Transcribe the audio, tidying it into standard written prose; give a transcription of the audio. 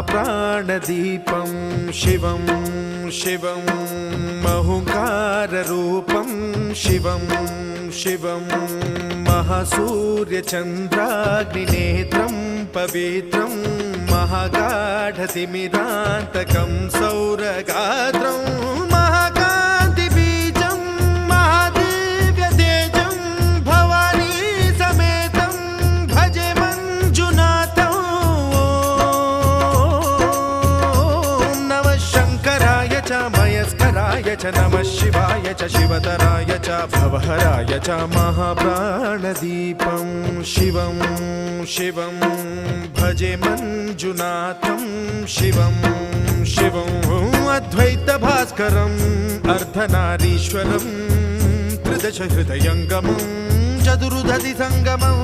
महाप्राणदीपं शिवं शिवं महुङ्काररूपं शिवं शिवं महासूर्यचन्द्राग्निनेत्रं पवित्रं महागाढतिमिरान्तकं सौरगात्रं महाकान्तिबीजं महादिव्यतेजं भवानी समेतं भजे मञ्जुनाथं। ॐ नमः शङ्कराय च मयस्कराय च नमः शिवाय च शिवतराय च भवहराय च महाप्राणदीपं शिवं शिवं भजे मञ्जुनाथं शिवं शिवं अद्वैतभास्करम् अर्धनारीश्वरं त्रिदश हृदयङ्गमं चतुर्दधि सङ्गमं